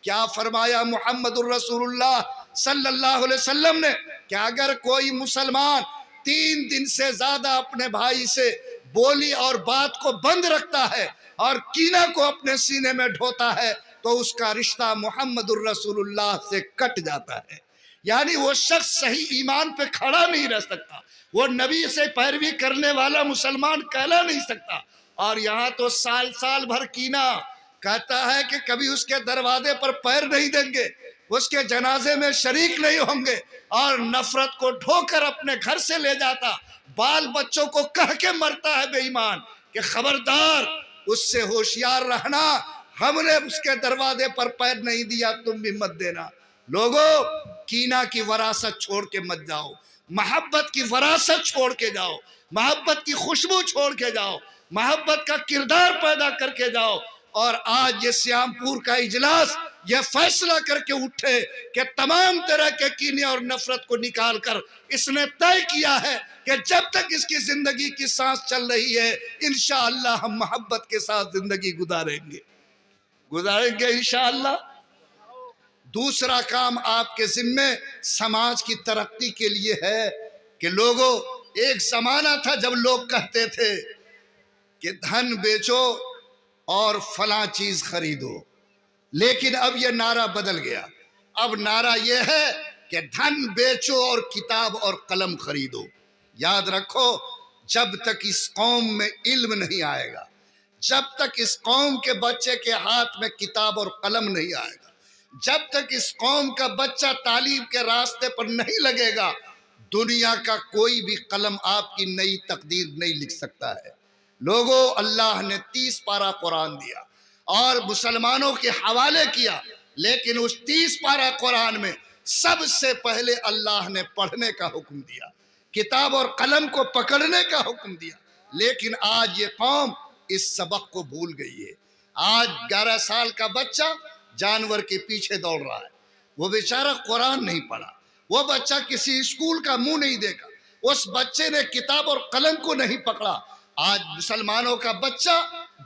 क्या फरमाया मुहम्मदुर रसूलुल्लाह सल्लल्लाहु अलैहि वसल्लम ने कि अगर कोई मुसलमान 3 दिन से ज्यादा अपने भाई से बोली और बात को बंद रखता है और कीना को अपने सीने में ढोता है तो उसका रिश्ता मुहम्मदुर रसूलुल्लाह से कट जाता है। यानी वो शख्स सही ईमान पे खड़ा नहीं रह सकता, वो नबी से पैरवी करने वाला मुसलमान कहला नहीं सकता। और यहाँ तो साल साल भर कीना, कहता है कि कभी उसके दरवाजे पर पैर नहीं देंगे, उसके जनाजे में शरीक नहीं होंगे, और नफरत को ढोकर अपने घर से ले जाता, बाल बच्चों को कह के मरता है बेईमान कि खबरदार उससे होशियार रहना, हमने उसके दरवाजे पर पैर नहीं दिया, तुम भी मत देना। लोगों, कीना की वरासत छोड़ के मत जाओ, मोहब्बत की वरासत छोड़ के जाओ, मोहब्बत की खुशबू छोड़ के जाओ, मोहब्बत का किरदार पैदा करके जाओ। और आज ये श्यामपुर का इजलास ये फैसला करके उठे कि तमाम तरह के कीने और नफरत को निकाल कर इसने तय किया है कि जब तक इसकी जिंदगी की सांस चल रही है इंशाअल्लाह हम मोहब्बत के साथ जिंदगी गुजारेंगे इंशाअल्लाह। दूसरा काम आपके जिम्मे समाज की तरक्की के लिए है कि लोगों, एक जमाना था जब लोग कहते थे कि धन बेचो और फला चीज खरीदो, लेकिन अब यह नारा बदल गया। अब नारा यह है कि धन बेचो और किताब और कलम खरीदो। याद रखो, जब तक इस कौम में इल्म नहीं आएगा, जब तक इस कौम के बच्चे के हाथ में किताब और कलम नहीं आएगा, जब तक इस कौम का बच्चा तालीम के रास्ते पर नहीं लगेगा, दुनिया का कोई भी कलम आपकी नई तकदीर नहीं लिख सकता है। लोगों, अल्लाह ने 30 पारा कुरान दिया और मुसलमानों के हवाले किया, लेकिन उस 30 पारा कुरान में सबसे पहले अल्लाह ने पढ़ने का हुक्म दिया, किताब और कलम को पकड़ने का हुक्म दिया। लेकिन आज ये कौम इस सबक को भूल गई है। आज 11 साल का बच्चा जानवर के पीछे दौड़ रहा है, वो बेचारा कुरान नहीं पढ़ा, वो बच्चा किसी स्कूल का मुंह नहीं देखा, उस बच्चे ने किताब और कलम को नहीं पकड़ा। आज मुसलमानों का बच्चा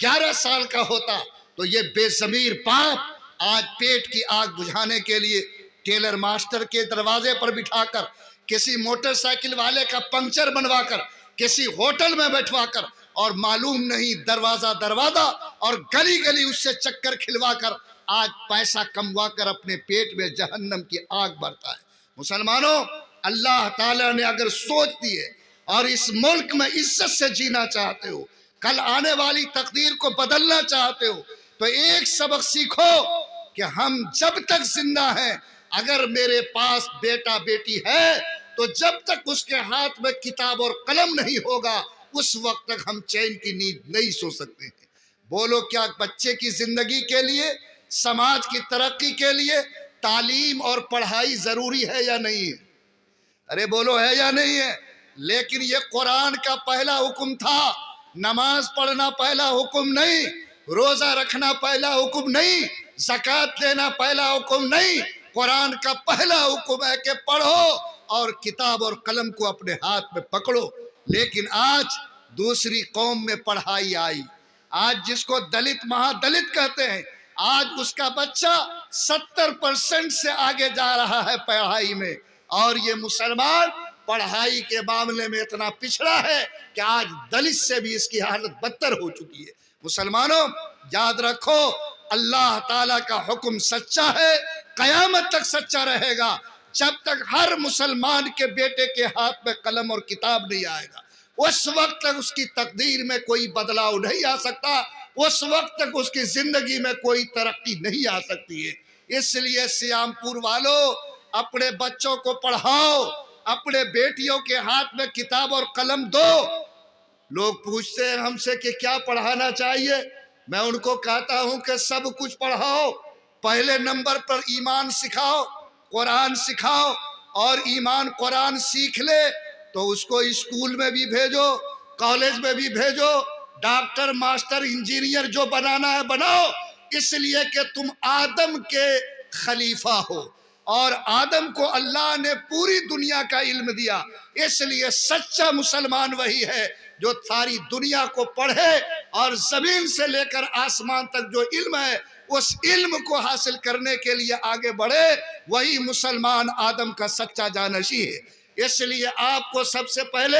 11 साल का होता तो ये बेज़मीर बाप आज पेट की आग बुझाने के लिए टेलर मास्टर के दरवाजे पर बिठाकर, किसी मोटरसाइकिल वाले का पंक्चर बनवाकर, किसी होटल में बैठवाकर, और मालूम नहीं दरवाजा दरवाजा और गली गली उससे चक्कर खिलवाकर आज पैसा कमवा कर अपने पेट में जहन्नम की आग भरता है। मुसलमानों, अल्लाह ताला ने अगर सोच दिए और इस मुल्क में इज्जत से जीना चाहते हो, कल आने वाली तकदीर को बदलना चाहते हो, तो एक सबक सीखो कि हम जब तक जिंदा हैं, अगर मेरे पास बेटा बेटी है तो जब तक उसके हाथ में किताब और कलम नहीं होगा उस वक्त तक हम चैन की नींद नहीं सो सकते हैं। बोलो, क्या बच्चे की जिंदगी के लिए, समाज की तरक्की के लिए तालीम और पढ़ाई जरूरी है या नहीं है? अरे बोलो, है या नहीं है? लेकिन ये कुरान का पहला हुक्म था, नमाज पढ़ना पहला हुक्म नहीं, रोजा रखना पहला हुक्म नहीं, ज़कात देना पहला हुक्म नहीं। कुरान का पहला हुक्म है कि पढ़ो और किताब और कलम को अपने हाथ में पकड़ो। लेकिन आज दूसरी कौम में पढ़ाई आई, आज जिसको दलित महादलित कहते हैं, आज उसका बच्चा 70% से आगे जा रहा है पढ़ाई में, और ये मुसलमान पढ़ाई के मामले में इतना पिछड़ा है कि आज दलित से भी इसकी हालत बदतर हो चुकी है। मुसलमानों, याद रखो, अल्लाह ताला का हुक्म सच्चा है, कयामत तक सच्चा रहेगा। जब तक हर मुसलमान के बेटे के हाथ में कलम और किताब नहीं आएगा, उस वक्त तक उसकी तकदीर में कोई बदलाव नहीं आ सकता, उस वक्त तक उसकी जिंदगी में कोई तरक्की नहीं आ सकती है। इसलिए श्यामपुर वालों, अपने बच्चों को पढ़ाओ, अपने बेटियों के हाथ में किताब और कलम दो। लोग पूछते हैं हमसे कि क्या पढ़ाना चाहिए, मैं उनको कहता हूं कि सब कुछ पढ़ाओ। पहले नंबर पर ईमान सिखाओ, कुरान सिखाओ, और ईमान कुरान सीख ले तो उसको स्कूल में भी भेजो, कॉलेज में भी भेजो, डॉक्टर मास्टर इंजीनियर जो बनाना है बनाओ, इसलिए कि तुम आदम के खलीफा हो और आदम को अल्लाह ने पूरी दुनिया का इल्म दिया। इसलिए सच्चा मुसलमान वही है जो सारी दुनिया को पढ़े और जमीन से लेकर आसमान तक जो इल्म है उस इल्म को हासिल करने के लिए आगे बढ़े, वही मुसलमान आदम का सच्चा जानशी है। इसलिए आपको सबसे पहले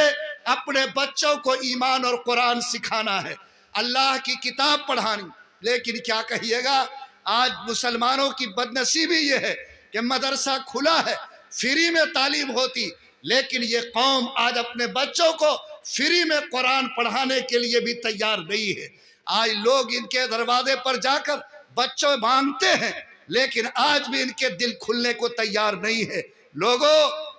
अपने बच्चों को ईमान और कुरान सिखाना है, अल्लाह की किताब पढ़ानी। लेकिन क्या कहिएगा, आज मुसलमानों की बदनसीबी ये है कि मदरसा खुला है, फ्री में तालीम होती, लेकिन ये कौम आज अपने बच्चों को फ्री में कुरान पढ़ाने के लिए भी तैयार नहीं है। आज लोग इनके दरवाजे पर जाकर बच्चों मांगते हैं, लेकिन आज भी इनके दिल खुलने को तैयार नहीं है। लोगों,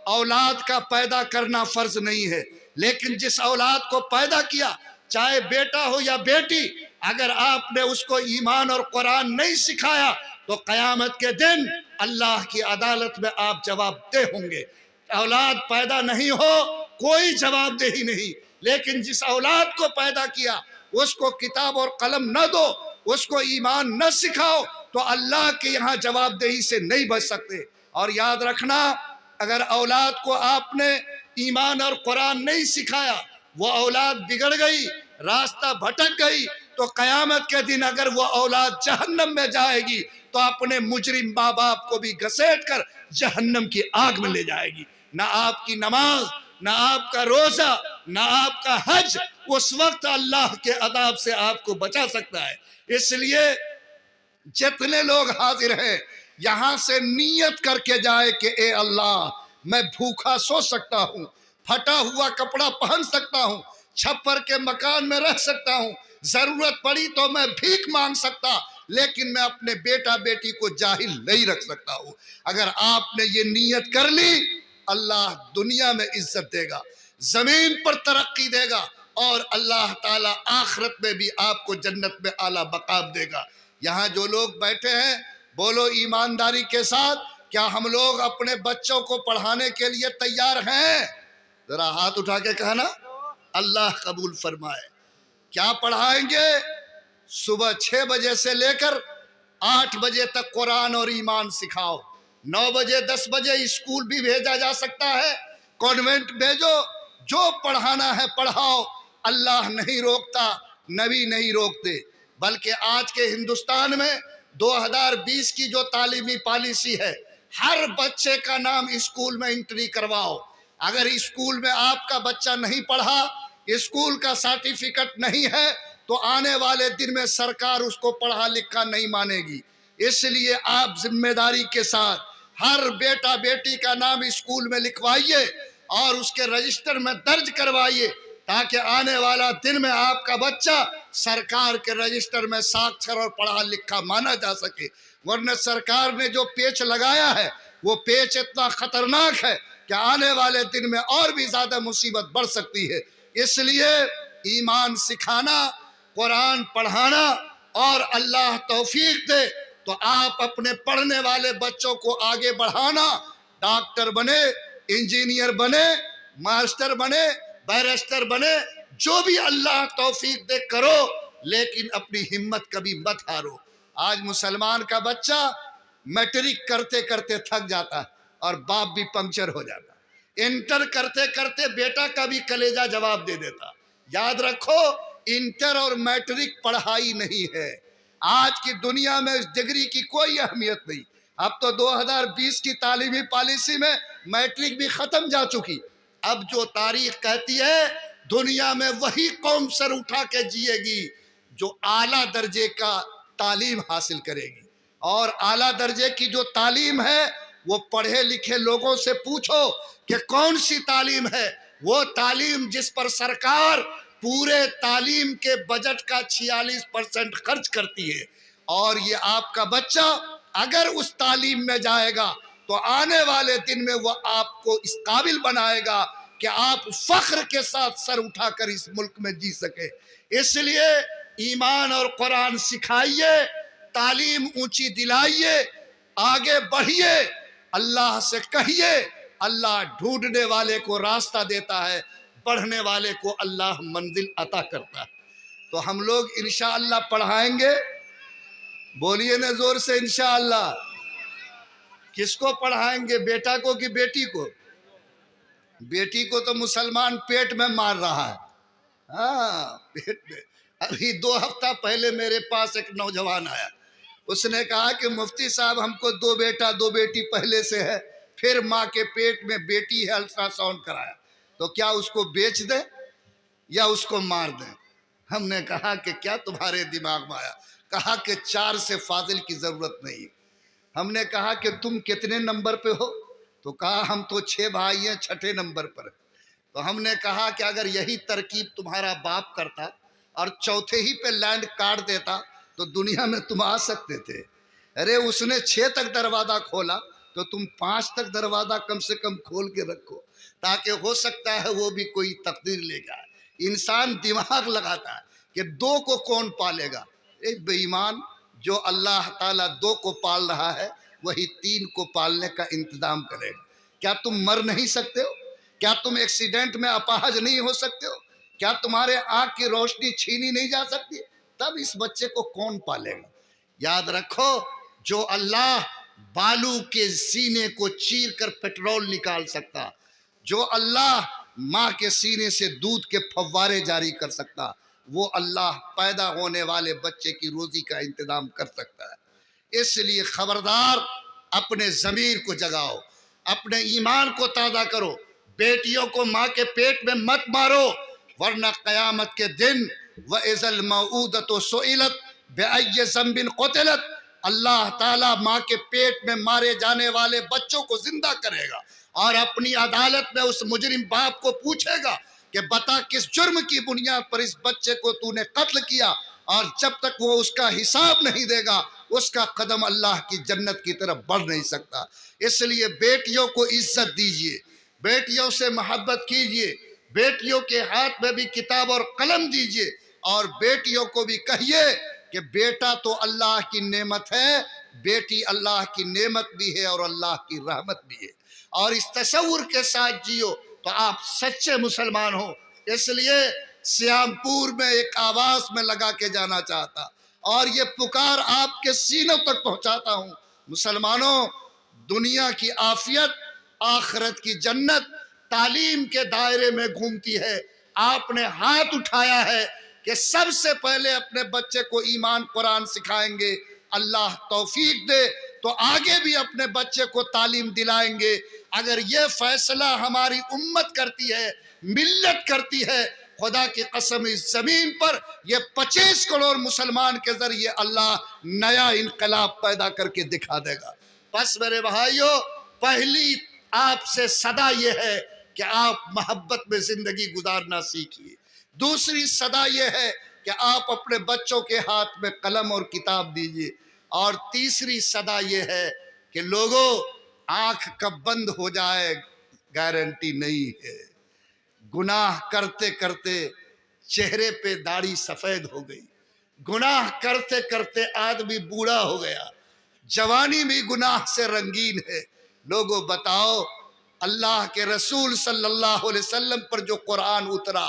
औलाद का पैदा करना फर्ज नहीं है, लेकिन जिस औलाद को पैदा किया, चाहे बेटा हो या बेटी, अगर आपने उसको ईमान और कुरान नहीं सिखाया तो कयामत के दिन अल्लाह की अदालत में आप जवाबदेह होंगे। औलाद पैदा नहीं हो, कोई जवाबदेही नहीं, लेकिन जिस औलाद को पैदा किया उसको किताब और कलम न दो, उसको ईमान न सिखाओ, तो अल्लाह के यहाँ जवाबदेही से नहीं बच सकते। और याद रखना, अगर औलाद को आपने ईमान और कुरान नहीं सिखाया, वो औलाद बिगड़ गई, रास्ता भटक गई, तो कयामत के दिन अगर वो औलाद जहन्नम में जाएगी तो अपने मुजरिम माँ बाप को भी घसीट कर जहन्नम की आग में ले जाएगी। ना आपकी नमाज, ना आपका रोजा, ना आपका हज उस वक्त अल्लाह के अदाब से आपको बचा सकता है। इसलिए जितने लोग हाजिर हैं, यहां से नियत करके जाए कि ए अल्लाह, मैं भूखा सो सकता हूं, फटा हुआ कपड़ा पहन सकता हूं, छप्पर के मकान में रह सकता हूं, जरूरत पड़ी तो मैं भीख मांग सकता, लेकिन मैं अपने बेटा बेटी को जाहिल नहीं रख सकता हूं। अगर आपने ये नियत कर ली, अल्लाह दुनिया में इज्जत देगा, जमीन पर तरक्की देगा, और अल्लाह ताला आखिरत में भी आपको जन्नत में आला मकाम देगा। यहाँ जो लोग बैठे हैं, बोलो ईमानदारी के साथ, क्या हम लोग अपने बच्चों को पढ़ाने के लिए तैयार हैं? जरा हाथ उठा के कहना, अल्लाह कबूल फरमाए। क्या पढ़ाएंगे? सुबह 6 बजे से लेकर 8 बजे तक कुरान और ईमान सिखाओ। 9 बजे 10 बजे स्कूल भी भेजा जा सकता है, कॉन्वेंट भेजो, जो पढ़ाना है पढ़ाओ। अल्लाह नहीं रोकता, नबी नहीं रोकते, बल्कि आज के हिंदुस्तान में 2020 की जो तालीमी पॉलिसी है, हर बच्चे का नाम स्कूल में एंट्री करवाओ। अगर स्कूल में आपका बच्चा नहीं पढ़ा, स्कूल का सर्टिफिकेट नहीं है, तो आने वाले दिन में सरकार उसको पढ़ा लिखा नहीं मानेगी। इसलिए आप जिम्मेदारी के साथ हर बेटा बेटी का नाम स्कूल में लिखवाइए और उसके रजिस्टर में दर्ज करवाइए, ताकि आने वाला दिन में आपका बच्चा सरकार के रजिस्टर में साक्षर और पढ़ा लिखा माना जा सके। वरना सरकार ने जो पेच लगाया है, वो पेच इतना खतरनाक है कि आने वाले दिन में और भी ज्यादा मुसीबत बढ़ सकती है। इसलिए ईमान सिखाना, कुरान पढ़ाना, और अल्लाह तौफीक दे तो आप अपने पढ़ने वाले बच्चों को आगे बढ़ाना। डॉक्टर बने, इंजीनियर बने, मास्टर बने, बैरिस्टर बने, जो भी अल्लाह तौफीक दे करो, लेकिन अपनी हिम्मत कभी मत हारो। आज मुसलमान का बच्चा मैट्रिक करते करते थक जाता है और बाप भी पंक्चर हो जाता है। इंटर करते करते बेटा का भी कलेजा जवाब दे देता। याद रखो, इंटर और मैट्रिक पढ़ाई नहीं है। आज की दुनिया में इस डिग्री की कोई अहमियत नहीं। अब तो 2020 की तालीमी पॉलिसी में मैट्रिक भी खत्म जा चुकी। अब जो तारीख कहती है, दुनिया में वही कौम सर उठा के जिएगी जो आला दर्जे का तालीम हासिल करेगी। और आला दर्जे की जो तालीम है, वो पढ़े लिखे लोगों से पूछो कि कौन सी तालीम है। वो तालीम जिस पर सरकार पूरे तालीम के बजट का 46% खर्च करती है। और ये आपका बच्चा अगर उस तालीम में जाएगा तो आने वाले दिन में वो आपको इस काबिल बनाएगा कि आप फख्र के साथ सर उठाकर इस मुल्क में जी सके। इसलिए ईमान और कुरान सिखाइए, तालीम ऊंची दिलाइए, आगे बढ़िए, अल्लाह से कहिए। अल्लाह ढूंढने वाले को रास्ता देता है, पढ़ने वाले को अल्लाह मंजिल अता करता है। तो हम लोग इंशाअल्लाह पढ़ाएंगे। बोलिए ना जोर से, इंशाअल्लाह। किसको पढ़ाएंगे, बेटा को कि बेटी को? बेटी को तो मुसलमान पेट में मार रहा है। हाँ, पेट में। अभी 2 हफ्ता पहले मेरे पास एक नौजवान आया, उसने कहा कि मुफ्ती साहब हमको 2 बेटा 2 बेटी पहले से है, फिर माँ के पेट में बेटी है, अल्ट्रासाउंड कराया, तो क्या उसको बेच दें या उसको मार दें? हमने कहा कि क्या तुम्हारे दिमाग में आया? कहा कि 4 से फाजिल की जरूरत नहीं। हमने कहा कि तुम कितने नंबर पे हो? तो कहा हम तो 6 भाई हैं, 6ठे नंबर पर। तो हमने कहा कि अगर यही तरकीब तुम्हारा बाप करता और चौथे ही पे लैंड काट देता तो दुनिया में तुम आ सकते थे। अरे उसने 6 तक दरवाज़ा खोला तो तुम 5 तक दरवाज़ा कम से कम खोल के रखो, ताकि हो सकता है वो भी कोई तकदीर ले जाए। इंसान दिमाग लगाता है कि 2 को कौन पालेगा। एक बेईमान, जो अल्लाह ताला 2 को पाल रहा है वही 3 को पालने का इंतजाम करेगा। क्या तुम मर नहीं सकते हो? क्या तुम एक्सीडेंट में अपाहज नहीं हो सकते हो? क्या तुम्हारे आंख की रोशनी छीनी नहीं जा सकती? तब इस बच्चे को कौन पालेगा? याद रखो, जो अल्लाह बालू के सीने को चीर कर पेट्रोल निकाल सकता, जो अल्लाह माँ के सीने से दूध के फव्वारे जारी कर सकता, वो अल्लाह पैदा होने वाले बच्चे की रोजी का इंतजाम कर सकता है। इसलिए खबरदार, अपने ज़मीर को जगाओ, अपने ईमान को ताज़ा करो। बेटियों को माँ के पेट में मत मारो, वरना क़यामत के दिन व इज़ल मऊदतु सुइलत बिअय्यि ज़ंबिन क़ुतिलत, अल्लाह ताला माँ के पेट में मारे जाने वाले बच्चों को जिंदा करेगा और अपनी अदालत में उस मुजरिम बाप को पूछेगा कि बता किस जुर्म की बुनियाद पर इस बच्चे को तूने कत्ल किया, और जब तक वो उसका हिसाब नहीं देगा उसका कदम अल्लाह की जन्नत की तरफ बढ़ नहीं सकता। इसलिए बेटियों को इज्जत दीजिए, बेटियों से मोहब्बत कीजिए, बेटियों के हाथ में भी किताब और कलम दीजिए, और बेटियों को भी कहिए कि बेटा तो अल्लाह की नेमत है, बेटी अल्लाह की नेमत भी है और अल्लाह की रहमत भी है। और इस तसव्वुर के साथ जियो तो आप सच्चे मुसलमान हो। इसलिए श्यामपुर में एक आवाज में लगा के जाना चाहता और ये पुकार आपके सीनों तक पहुंचाता हूं। मुसलमानों, दुनिया की आफियत, आखिरत की जन्नत तालीम के दायरे में घूमती है। आपने हाथ उठाया है कि सबसे पहले अपने बच्चे को ईमान कुरान सिखाएंगे, अल्लाह तौफीक दे तो आगे भी अपने बच्चे को तालीम दिलाएंगे। अगर ये फैसला हमारी उम्मत करती है, मिल्लत करती है, खुदा की कसम इस जमीन पर ये 25 करोड़ मुसलमान के जरिए अल्लाह नया इनकलाब पैदा करके दिखा देगा। बस मेरे भाइयों, पहली आपसे सदा ये है कि आप मोहब्बत में जिंदगी गुजारना सीखिए। दूसरी सदा ये है कि आप अपने बच्चों के हाथ में कलम और किताब दीजिए। और तीसरी सदा ये है कि लोगों, आंख कब बंद हो जाए गारंटी नहीं है। गुनाह करते करते चेहरे पे दाढ़ी सफेद हो गई, गुनाह करते करते आदमी बूढ़ा हो गया, जवानी भी गुनाह से रंगीन है। लोगों बताओ, अल्लाह के रसूल सल्लल्लाहु अलैहि वसल्लम पर जो कुरान उतरा,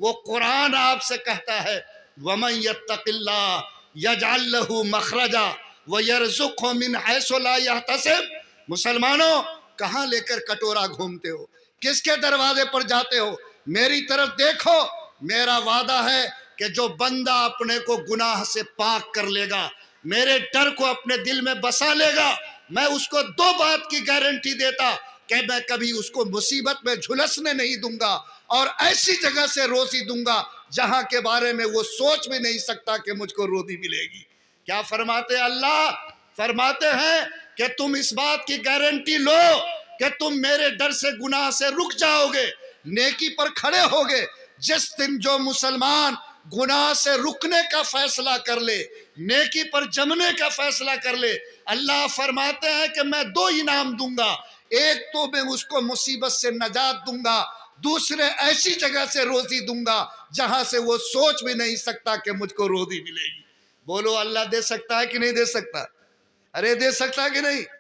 वो कुरान आपसे कहता है वमन यत्तकिल्लाह यजअल लहू मखरजा व यरज़ुक़हु मिन हैसु ला यहतसिब। मुसलमानों, कहाँ लेकर कटोरा घूमते हो? किसके दरवाजे पर जाते हो? मेरी तरफ देखो। मेरा वादा है कि जो बंदा अपने को गुनाह से पाक कर लेगा, मेरे डर को अपने दिल में बसा लेगा, मैं उसको 2 बात की गारंटी देता कि मैं कभी उसको मुसीबत में झुलसने नहीं दूंगा और ऐसी जगह से रोजी दूंगा जहां के बारे में वो सोच भी नहीं सकता कि मुझको रोजी मिलेगी। क्या फरमाते अल्लाह? फरमाते हैं कि तुम इस बात की गारंटी लो कि तुम मेरे डर से, गुनाह से रुक जाओगे, नेकी पर खड़े होगे। जिस दिन जो मुसलमान गुनाह से रुकने का फैसला कर ले, नेकी पर जमने का फैसला कर ले, अल्लाह फरमाते हैं कि मैं 2 इनाम दूंगा। एक तो मैं उसको मुसीबत से नजात दूंगा, दूसरे ऐसी जगह से रोजी दूंगा जहां से वो सोच भी नहीं सकता कि मुझको रोजी मिलेगी। बोलो, अल्लाह दे सकता है कि नहीं दे सकता? अरे दे सकता है कि नहीं?